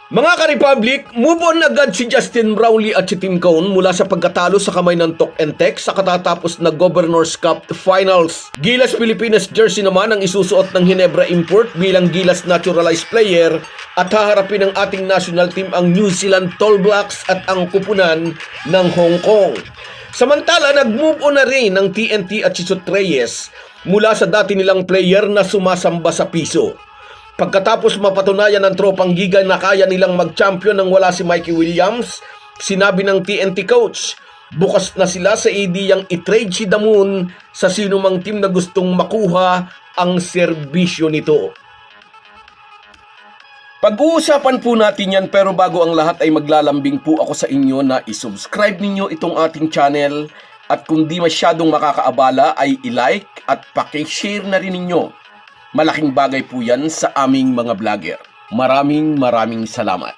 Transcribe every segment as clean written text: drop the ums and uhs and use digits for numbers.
Mga ka-Republic, move on agad si Justin Brownlee at si Tim Cone mula sa pagkatalo sa kamay ng Tok and Tek sa katatapos na Governors Cup Finals. Gilas Pilipinas jersey naman ang isusuot ng Ginebra Import bilang Gilas naturalized player at haharapin ng ating national team ang New Zealand Tall Blacks at ang kupunan ng Hong Kong. Samantala, nag-move on na rin ng TNT at si Chot Reyes mula sa dati nilang player na sumasamba sa piso. Pagkatapos mapatunayan ng tropang giga na kaya nilang mag-champion nang wala si Mikey Williams, sinabi ng TNT coach, bukas na sila sa ideyang i-trade si Damun sa sinumang team na gustong makuha ang serbisyo nito. Pag-uusapan po natin yan, pero bago ang lahat ay maglalambing po ako sa inyo na isubscribe ninyo itong ating channel at kung di masyadong makakaabala ay i-like at paki-share na rin ninyo. Malaking bagay po yan sa aming mga vlogger. Maraming salamat.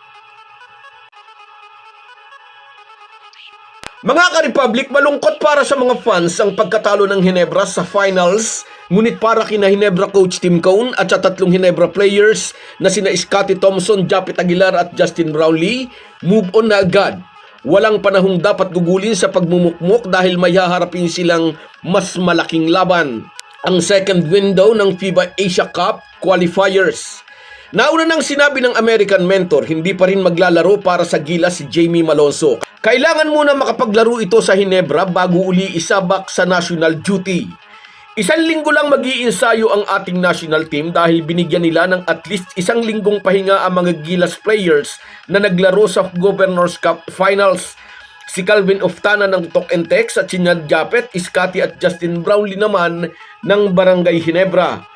Mga ka-Republic, malungkot para sa mga fans ang pagkatalo ng Ginebra sa finals. Ngunit para kina Ginebra coach Tim Cone at sa tatlong Ginebra players na sina Scottie Thompson, Japet Aguilar at Justin Brownlee, move on na agad. Walang panahong dapat gugulin sa pagmumukmok dahil may haharapin silang mas malaking laban. Ang second window ng FIBA Asia Cup qualifiers. Nauna nang sinabi ng American mentor, hindi pa rin maglalaro para sa Gilas si Jamie Malonzo. Kailangan muna makapaglaro ito sa Ginebra bago uli isabak sa national duty. Isang linggo lang mag-iinsayo ang ating national team dahil binigyan nila ng at least isang linggong pahinga ang mga Gilas players na naglaro sa Governors Cup Finals. Si Calvin Oftana ng Tok and Tek at si Nad Japet, Scottie at Justin Brownlee naman ng Barangay Ginebra.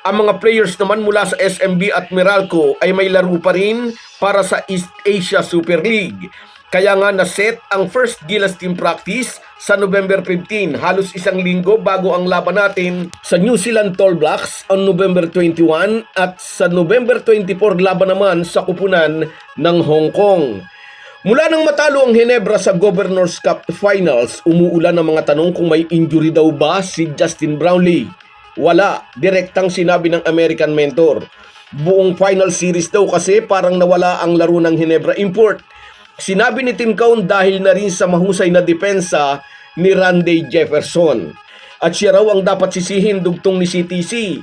Ang mga players naman mula sa SMB at Meralco ay may laro pa rin para sa East Asia Super League. Kaya nga na-set ang first Gilas team practice sa November 15, halos isang linggo bago ang laban natin sa New Zealand Tall Blacks on November 21 at sa November 24 laban naman sa kupunan ng Hong Kong. Mula nang matalo ang Ginebra sa Governors Cup Finals, umuulan ng mga tanong kung may injury daw ba si Justin Brownlee. Wala, direktang sinabi ng American mentor. Buong final series daw kasi parang nawala ang laro ng Ginebra Import. Sinabi ni Tim Cone dahil na rin sa mahusay na depensa ni Randy Jefferson. At siya raw ang dapat sisihin dugtong ni CTC.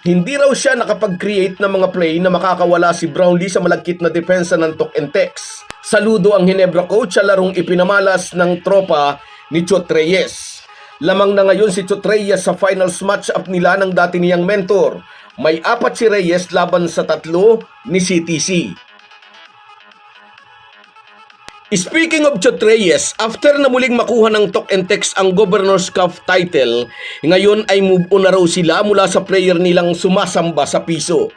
Hindi raw siya nakapag-create ng mga play na makakawala si Brownlee sa malagkit na depensa ng Tok and Tek. Saludo ang Ginebra coach sa larong ipinamalas ng tropa ni Chot Reyes. Lamang na ngayon si Chot Reyes sa finals match-up nila ng dati niyang mentor. May 4 si Reyes laban sa 3 ni CTC. Speaking of Chot Reyes, after na muling makuha ng Tok and Tek ang Governors Cup title, ngayon ay move on na raw sila mula sa player nilang sumasamba sa piso.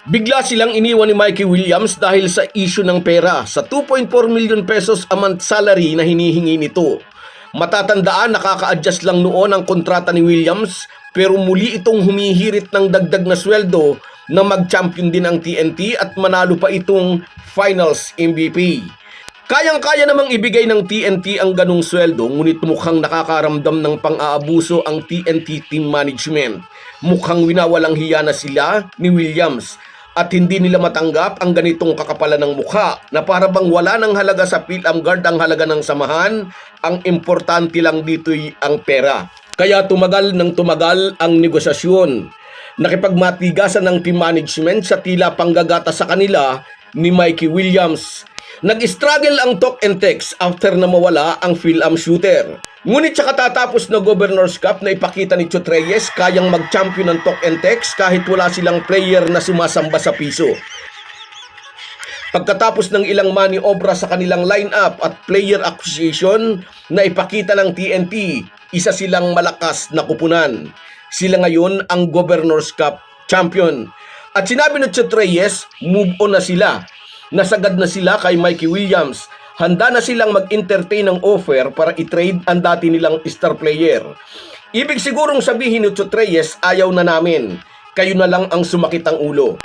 Bigla silang iniwan ni Mikey Williams dahil sa issue ng pera sa 2.4 million pesos a month salary na hinihingi nito. Matatandaan, nakaka-adjust lang noon ang kontrata ni Williams pero muli itong humihirit ng dagdag na sweldo na mag-champion din ang TNT at manalo pa itong finals MVP. Kayang-kaya namang ibigay ng TNT ang ganong sweldo, ngunit mukhang nakakaramdam ng pang-aabuso ang TNT team management. Mukhang winawalang hiya na sila ni Williams at hindi nila matanggap ang ganitong kakapalan ng mukha na para bang wala ng halaga sa Philmguard ang halaga ng samahan, ang importante lang dito'y ang pera. Kaya tumagal ang negosasyon. Nakipagmatigasan ng team management sa tila panggagata sa kanila ni Mikey Williams. Nag-struggle ang Tok and Tek after na mawala ang Philm shooter. Ngunit sa katatapos na Governors Cup na ipakita ni Chot Reyes, kayang mag-champion ng Tok and Tek kahit wala silang player na sumasamba sa piso. Pagkatapos ng ilang maniobra sa kanilang lineup at player acquisition na ipakita ng TNT, isa silang malakas na kupunan. Sila ngayon ang Governors Cup champion. At sinabi ni Chot Reyes, move on na sila. Nasagad na sila kay Mikey Williams. Handa na silang mag-entertain ng offer para i-trade ang dati nilang star player. Ibig sigurong sabihin ni Chot Reyes, ayaw na namin. Kayo na lang ang sumakit ang ulo.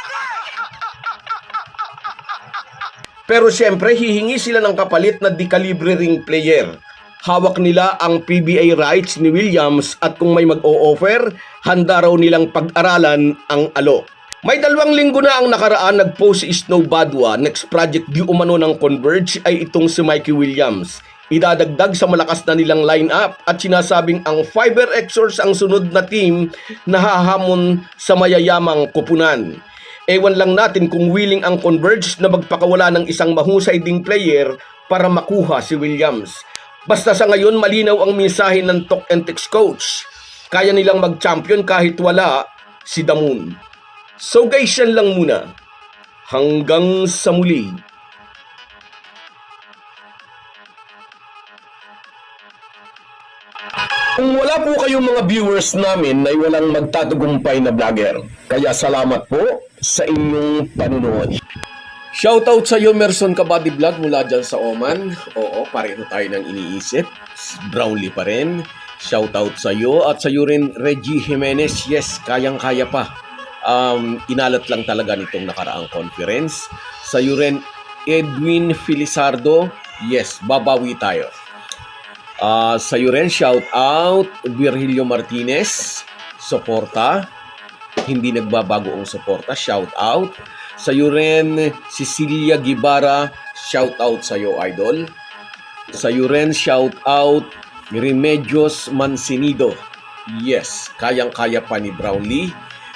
Pero siyempre, hihingi sila ng kapalit na di-calibre ring player. Hawak nila ang PBA rights ni Williams at kung may mag-o-offer, handa raw nilang pag-aralan ang alok. May 2 linggo na ang nakaraan nag-post si Snow Badwa, next project di umano ng Converge ay itong si Mikey Williams. Idadagdag sa malakas na nilang lineup at sinasabing ang Fiber Xors ang sunod na team na hahamon sa mayayamang kupunan. Ewan lang natin kung willing ang Converge na magpakawala ng isang mahusay ding player para makuha si Williams. Basta sa ngayon malinaw ang mensahe ng Talk and Text coach. Kaya nilang mag-champion kahit wala si Damun. So guys, yan lang muna. Hanggang sa muli. Kung wala po kayong mga viewers namin ay walang magtatagumpay na vlogger. Kaya salamat po sa inyong panunood. Shoutout sa iyo, Merson Kabady Vlog mula dyan sa Oman. Oo, pareho tayo ng iniisip. Brownlee pa rin. Shoutout sa iyo at sa iyo rin, Reggie Jimenez. Yes, kayang-kaya pa. Inalat lang talaga nitong nakaraang conference. Sa iyo rin, Edwin Felizardo. Yes, babawi tayo. Sa iyo rin, shout out Virgilio Martinez, suporta, hindi nagbabago ang suporta, shout out. Sa iyo rin, Cecilia Gibara, shout out sa iyo, idol. Sa iyo rin, shout out Remedios Mancinido. Yes, kayang-kaya pa ni Brownlee.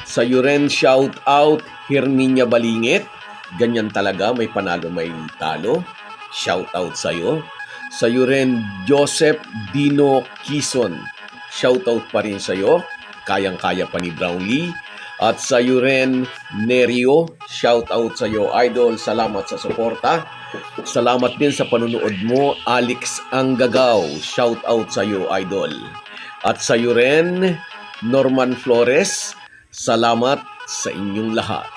Sa iyo rin, shout out Herminia Balingit. Ganyan talaga, may panalo, may talo. Shout out sa iyo. Sa iyo rin, Joseph Dino Quizon. Shoutout pa rin sa iyo. Kayang-kaya pa ni Brownlee. At sa iyo rin, Nerio. Shoutout sa iyo, idol. Salamat sa suporta. Salamat din sa panunood mo, Alex Anggagaw. Shoutout sa iyo, idol. At sa iyo rin, Norman Flores. Salamat sa inyong lahat.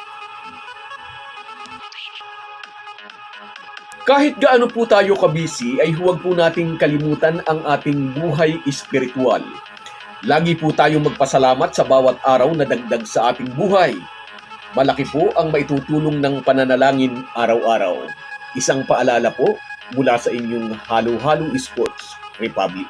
Kahit gaano po tayo kabisi ay huwag po nating kalimutan ang ating buhay espiritual. Lagi po tayong magpasalamat sa bawat araw na dagdag sa ating buhay. Malaki po ang maitutulong ng pananalangin araw-araw. Isang paalala po mula sa inyong Halo-Halo Sports Republic.